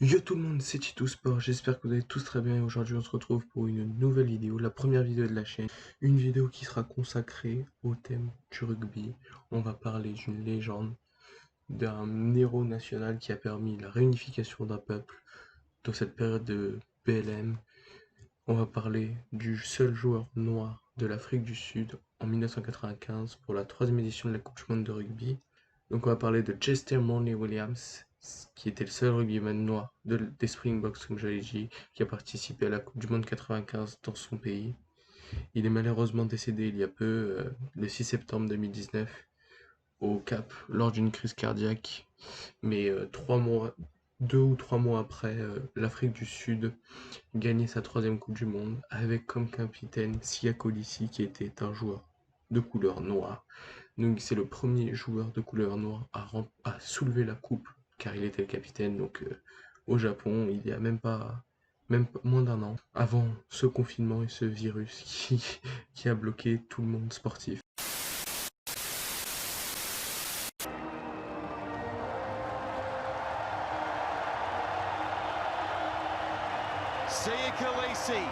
Yo tout le monde, c'est Titou Sport, j'espère que vous allez tous très bien et aujourd'hui on se retrouve pour une nouvelle vidéo, la première vidéo de la chaîne, une vidéo qui sera consacrée au thème du rugby. On va parler d'une légende, d'un héros national qui a permis la réunification d'un peuple dans cette période de PLM. On va parler du seul joueur noir de l'Afrique du Sud en 1995 pour la troisième édition de la Coupe du Monde de rugby. Donc on va parler de Chester Morley Williams, qui était le seul rugbyman noir des Springboks, comme j'avais dit, qui a participé à la Coupe du Monde 95 dans son pays. Il est malheureusement décédé il y a peu, le 6 septembre 2019, au Cap, lors d'une crise cardiaque. Mais 2 ou 3 mois après, l'Afrique du Sud gagnait sa troisième Coupe du Monde, avec comme capitaine Sia Kolisi, qui était un joueur de couleur noire. Donc c'est le premier joueur de couleur noire à soulever la coupe, car il était le capitaine. Donc au Japon, il y a même pas moins d'un an, avant ce confinement et ce virus qui a bloqué tout le monde sportif. Sia Khaleesi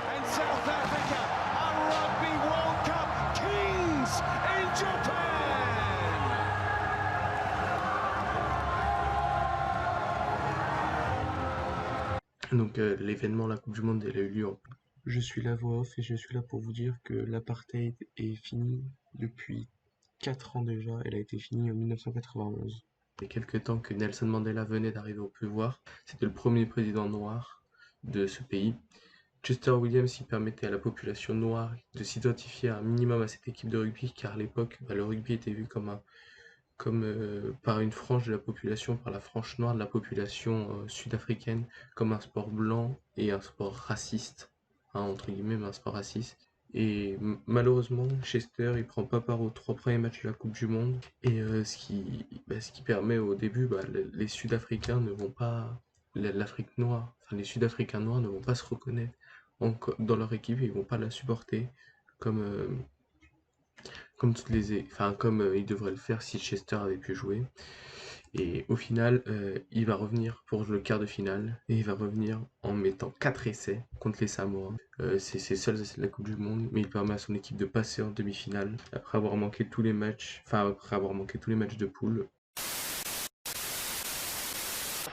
and South Africa are Rugby World Cup kings in Japan! Donc l'événement, la Coupe du Monde, elle a eu lieu en... Je suis la voix off et je suis là pour vous dire que l'apartheid est fini depuis 4 ans déjà. Elle a été finie en 1991. Il y a quelques temps que Nelson Mandela venait d'arriver au pouvoir. C'était le premier président noir de ce pays. Chester Williams, il permettait à la population noire de s'identifier un minimum à cette équipe de rugby, car à l'époque, le rugby était vu par une frange de la population, par la frange noire de la population sud-africaine, comme un sport blanc et un sport raciste, hein, entre guillemets, mais un sport raciste. Et malheureusement, Chester, il prend pas part aux 3 premiers matchs de la Coupe du Monde, et ce qui permet au début, les Sud-Africains ne vont pas, l'Afrique noire, enfin les Sud-Africains noirs ne vont pas se reconnaître dans leur équipe, et ils vont pas la supporter comme comme il devrait le faire si Chester avait pu jouer. Et au final, il va revenir pour le quart de finale et il va revenir en mettant 4 essais contre les Samoa. C'est ses seuls essais de la Coupe du Monde, mais il permet à son équipe de passer en demi-finale après avoir manqué tous les matchs, de poule.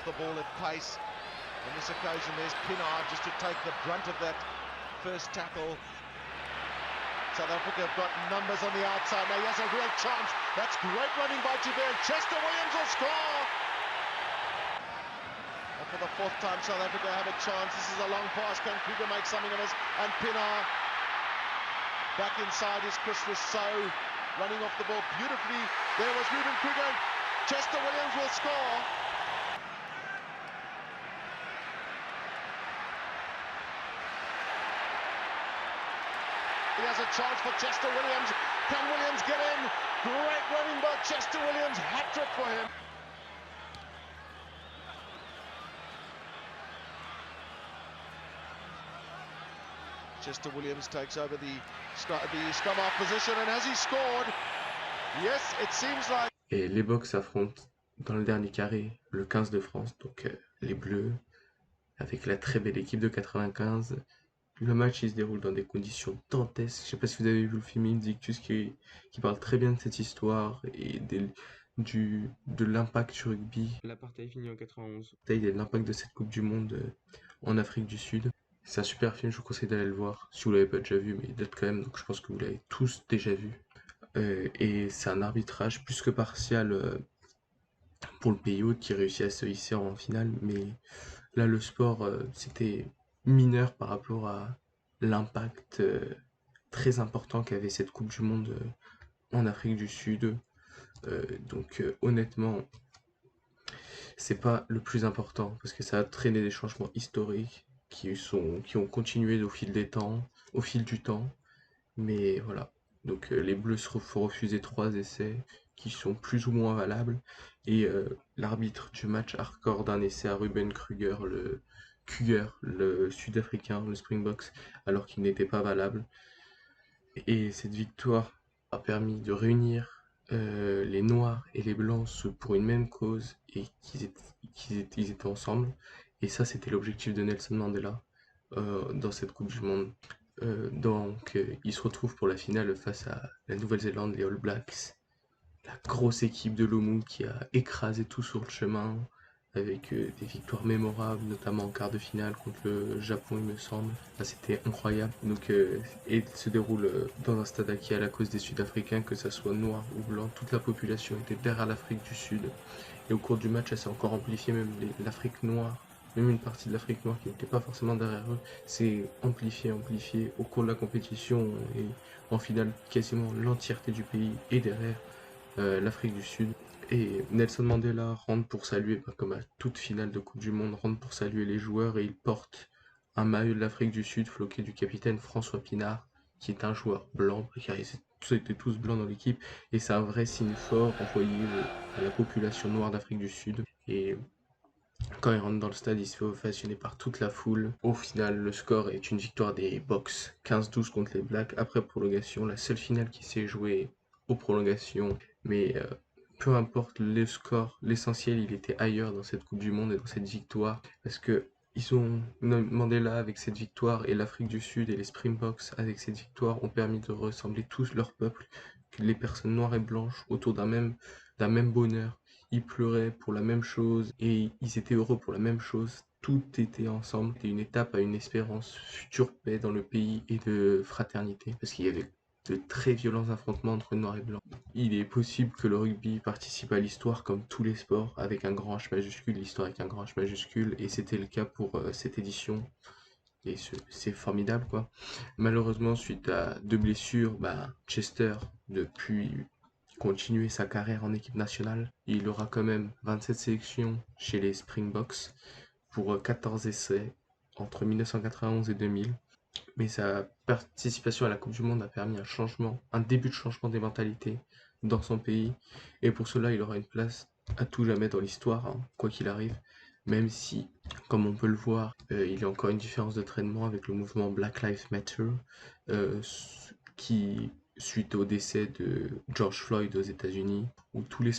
The ball at pace. On this occasion, there's Pinar just to take the brunt of that first tackle. South Africa have got numbers on the outside. Now he has a real chance. That's great running by Javert. Chester Williams will score. And for the fourth time, South Africa have a chance. This is a long pass. Can Kruger make something of this? And Pinar back inside is Chris Rousseau running off the ball beautifully. There was Ruben Kruger. Chester Williams will score. He has a chance for Chester Williams. Can Williams get in? Great running by Chester Williams. Hat-trick for him. Chester Williams takes over the scrum half position, and has he scored? Yes, it seems like. Et les Box s'affrontent dans le dernier carré, le 15 de France, donc les Bleus, avec la très belle équipe de 95. Le match il se déroule dans des conditions dantesques. Je sais pas si vous avez vu le film Invictus qui parle très bien de cette histoire et de l'impact du rugby. L'apartheid fini en 91. Et de l'impact de cette Coupe du Monde en Afrique du Sud. C'est un super film, je vous conseille d'aller le voir. Si vous l'avez pas déjà vu, mais il date quand même, donc je pense que vous l'avez tous déjà vu. Et c'est un arbitrage plus que partial pour le pays hôte qui réussit à se hisser en finale, mais là le sport c'était mineur par rapport à l'impact très important qu'avait cette Coupe du Monde en Afrique du Sud. Donc honnêtement, c'est pas le plus important parce que ça a traîné des changements historiques qui ont continué au fil du temps. Mais voilà. Donc les Bleus se font refuser 3 essais qui sont plus ou moins valables. Et l'arbitre du match accorde un essai à Ruben Kruger, le Sud-Africain, le Springboks, alors qu'il n'était pas valable. Et cette victoire a permis de réunir les noirs et les blancs pour une même cause et ils étaient ensemble. Et ça, c'était l'objectif de Nelson Mandela dans cette Coupe du Monde. Il se retrouve pour la finale face à la Nouvelle-Zélande, les All Blacks, la grosse équipe de l'OMU qui a écrasé tout sur le chemin, avec des victoires mémorables, notamment en quart de finale contre le Japon, il me semble. Enfin, c'était incroyable. Et il se déroule dans un stade acquis à la cause des Sud-Africains, que ça soit noir ou blanc, toute la population était derrière l'Afrique du Sud. Et au cours du match, ça s'est encore amplifié, même l'Afrique noire, même une partie de l'Afrique noire qui n'était pas forcément derrière eux, s'est amplifié au cours de la compétition. Et en finale, quasiment l'entièreté du pays est derrière l'Afrique du Sud. Et Nelson Mandela rentre pour saluer, comme à toute finale de Coupe du Monde, rentre pour saluer les joueurs et il porte un maillot de l'Afrique du Sud floqué du capitaine François Pinard, qui est un joueur blanc, car ils étaient tous blancs dans l'équipe, et c'est un vrai signe fort envoyé à la population noire d'Afrique du Sud. Et quand il rentre dans le stade, il se fait ovationner par toute la foule. Au final, le score est une victoire des Box, 15-12 contre les Blacks, après prolongation, la seule finale qui s'est jouée aux prolongations. Mais peu importe le score, l'essentiel, il était ailleurs dans cette Coupe du Monde et dans cette victoire. Parce que Mandela avec cette victoire et l'Afrique du Sud et les Springboks avec cette victoire ont permis de ressembler tous leur peuple, les personnes noires et blanches autour d'un même bonheur. Ils pleuraient pour la même chose et ils étaient heureux pour la même chose. Tout était ensemble. C'était une étape à une espérance, future paix dans le pays et de fraternité. Parce qu'il y avait de très violents affrontements entre noirs et blancs. Il est possible que le rugby participe à l'histoire comme tous les sports avec un grand H majuscule, l'histoire avec un grand H majuscule, et c'était le cas pour cette édition. Et c'est formidable quoi. Malheureusement, suite à deux blessures, Chester, depuis continuer sa carrière en équipe nationale, il aura quand même 27 sélections chez les Springboks pour 14 essais entre 1991 et 2000. Mais sa participation à la Coupe du Monde a permis un début de changement des mentalités dans son pays. Et pour cela, il aura une place à tout jamais dans l'histoire, hein, quoi qu'il arrive. Même si, comme on peut le voir, il y a encore une différence de traitement avec le mouvement Black Lives Matter, euh, qui, suite au décès de George Floyd aux États-Unis, où le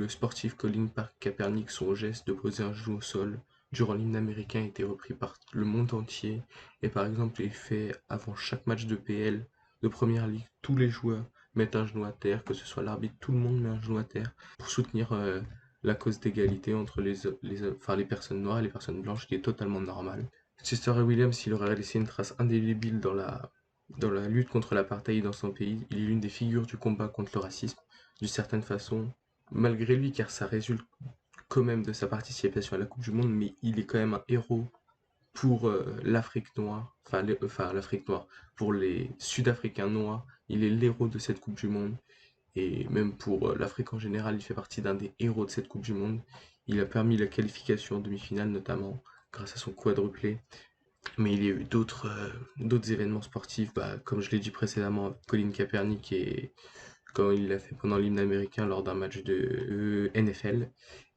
sportif Colin Kaepernick, son geste de poser un genou au sol durant l'hymne américain a été repris par le monde entier. Et par exemple, il fait avant chaque match de PL, de première ligue, tous les joueurs mettent un genou à terre, que ce soit l'arbitre, tout le monde met un genou à terre pour soutenir la cause d'égalité entre les personnes noires et les personnes blanches, qui est totalement normal. Chester Williams, il aurait laissé une trace indélébile dans la lutte contre l'apartheid dans son pays. Il est l'une des figures du combat contre le racisme, d'une certaine façon, malgré lui, car ça résulte quand même de sa participation à la Coupe du Monde, mais il est quand même un héros pour l'Afrique noire, l'Afrique noire, pour les Sud-Africains noirs, il est l'héros de cette Coupe du Monde. Et même pour l'Afrique en général, il fait partie d'un des héros de cette Coupe du Monde. Il a permis la qualification en demi-finale, notamment grâce à son quadruplé. Mais il y a eu d'autres événements sportifs, comme je l'ai dit précédemment, avec Colin Kaepernick et quand il l'a fait pendant l'hymne américain lors d'un match de NFL.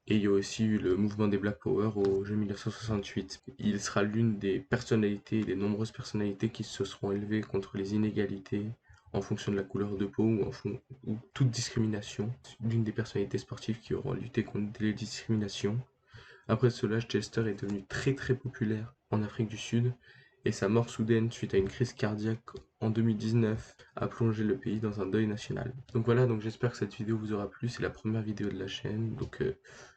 Et il y a aussi eu le mouvement des Black Power aux Jeux 1968. Il sera l'une des nombreuses personnalités qui se seront élevées contre les inégalités en fonction de la couleur de peau ou toute discrimination. L'une des personnalités sportives qui auront lutté contre les discriminations. Après cela, Chester est devenu très très populaire en Afrique du Sud et sa mort soudaine suite à une crise cardiaque en 2019 a plongé le pays dans un deuil national. Donc voilà, donc j'espère que cette vidéo vous aura plu, c'est la première vidéo de la chaîne, donc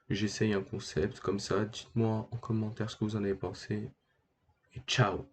j'essaye un concept comme ça, dites-moi en commentaire ce que vous en avez pensé et ciao!